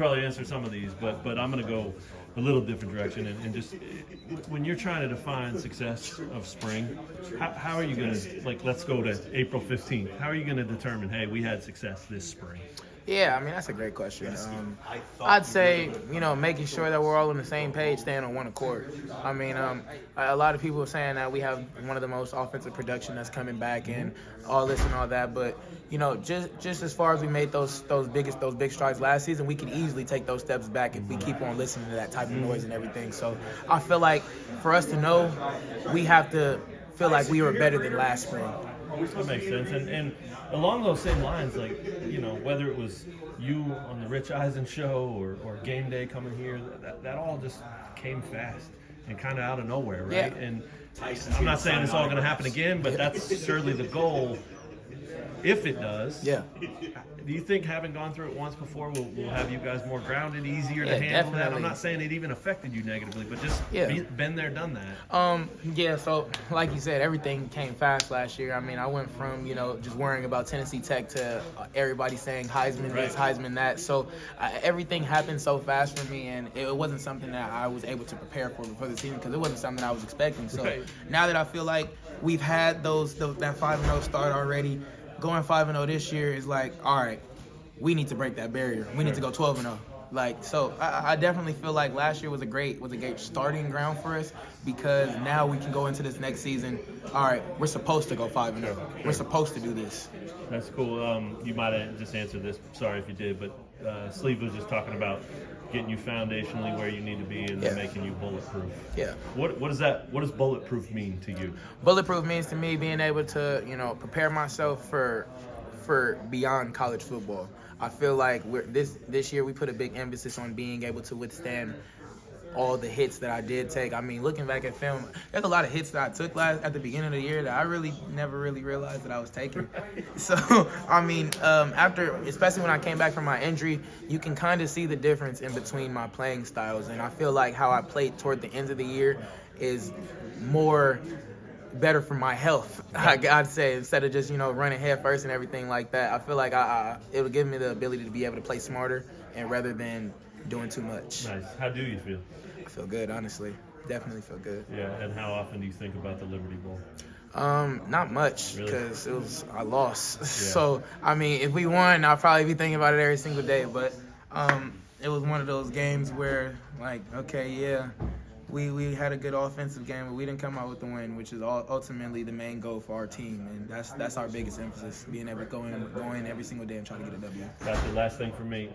probably answer some of these, but I'm going to go a little different direction and just when you're trying to define success of spring, how are you going to, like, let's go to April 15th. How are you going to determine, hey, we had success this spring? Yeah, I mean, that's a great question. I'd say, making sure that we're all on the same page, staying on one accord. I mean, a lot of people are saying that we have one of the most offensive production that's coming back and all this and all that, but, just as far as we made those big strides last season, we can easily take those steps back if we keep on listening to that type of noise and everything. So I feel like for us to know, we have to feel like we were better than last spring. That makes sense. And along those same lines, like, whether it was you on the Rich Eisen show or game day coming here, that all just came fast and kind of out of nowhere, right? Yeah. And I'm not saying it's all going to happen again, but that's surely the goal. If it does, yeah. Do you think having gone through it once before will have you guys more grounded, easier to handle definitely. that? I'm not saying it even affected you negatively, but just been there, done that. So like you said, everything came fast last year. I mean, I went from, just worrying about Tennessee Tech to everybody saying Heisman this, Heisman that. So everything happened so fast for me, and it wasn't something that I was able to prepare for before the season because it wasn't something I was expecting. So now that I feel like we've had that 5-0 start already, going 5-0 this year is like, all right, we need to break that barrier. We need to go 12-0. So I definitely feel like last year was a great starting ground for us because now we can go into this next season. All right, we're supposed to go 5-0. We're supposed to do this. That's cool. You might have just answered this. Sorry if you did, but Sleeve was just talking about getting you foundationally where you need to be and then making you bulletproof. Yeah. What does bulletproof mean to you? Bulletproof means to me being able to, prepare myself for beyond college football. I feel like this year we put a big emphasis on being able to withstand all the hits that I did take. I mean, looking back at film, there's a lot of hits that I took at the beginning of the year that I really never really realized that I was taking. So, I mean, especially when I came back from my injury, you can kind of see the difference in between my playing styles. And I feel like how I played toward the end of the year is better for my health, I'd say, instead of just, running head first and everything like that. I feel like it would give me the ability to be able to play smarter and rather than doing too much. Nice. How do you feel? I feel good, honestly. Definitely feel good. Yeah, and how often do you think about the Liberty Bowl? Not much, because really? I lost. Yeah. So, I mean, if we won, I'll probably be thinking about it every single day. But it was one of those games where, like, okay, yeah, we had a good offensive game, but we didn't come out with the win, which is ultimately the main goal for our team, and that's our biggest emphasis, being able to go in every single day and try to get a W. That's the last thing for me.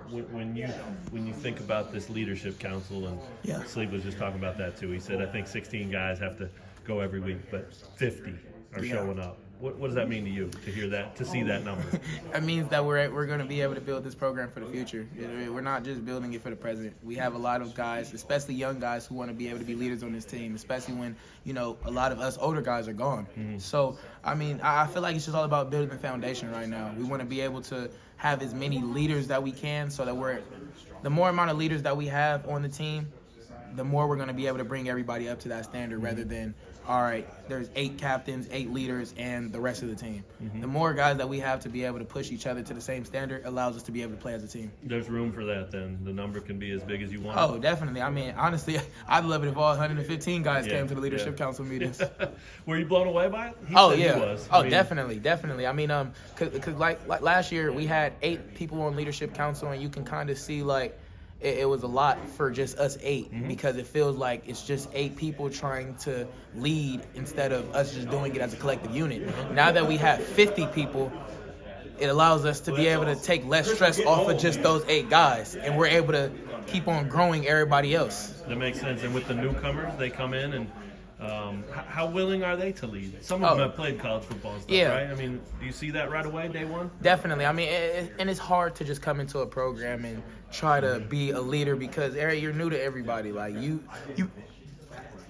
When you think about this leadership council, and Sleeve was just talking about that too. He said, I think 16 guys have to go every week, but 50 are showing up. What does that mean to you to hear that, to see that number? It means that we're going to be able to build this program for the future. We're not just building it for the present. We have a lot of guys, especially young guys, who want to be able to be leaders on this team, especially when, a lot of us older guys are gone. Mm-hmm. So, I mean, I feel like it's just all about building the foundation right now. We want to be able to have as many leaders that we can so that the more amount of leaders that we have on the team, the more we're going to be able to bring everybody up to that standard rather than, all right, there's 8 captains, 8 leaders, and the rest of the team. Mm-hmm. The more guys that we have to be able to push each other to the same standard allows us to be able to play as a team. There's room for that then. The number can be as big as you want. Oh, definitely. I mean, honestly, I'd love it if all 115 guys came to the leadership council meetings. Were you blown away by it? He said yeah. He was. Definitely. I mean, cause like last year we had 8 people on leadership council, and you can kind of see like it was a lot for just us 8 because it feels like it's just 8 people trying to lead instead of us just doing it as a collective unit. Now that we have 50 people, it allows us to be able to take less stress off of just those 8 guys, and we're able to keep on growing everybody else. That makes sense. And with the newcomers, they come in and how willing are they to lead? Some of them have played college football and stuff, right? I mean, do you see that right away, day one? Definitely. I mean, and it's hard to just come into a program and try to be a leader because you're new to everybody. Like you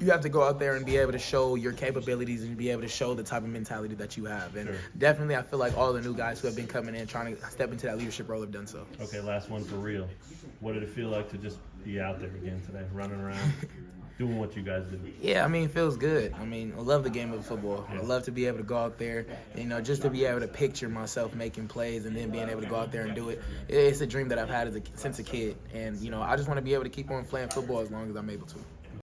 you have to go out there and be able to show your capabilities and be able to show the type of mentality that you have. And definitely, I feel like all the new guys who have been coming in trying to step into that leadership role have done so. Okay, last one for real. What did it feel like to just be out there again today, running around, doing what you guys do? Yeah, I mean, it feels good. I mean, I love the game of football. Yeah. I love to be able to go out there, just to be able to picture myself making plays and then being able to go out there and do it. It's a dream that I've had since a kid. And, I just want to be able to keep on playing football as long as I'm able to.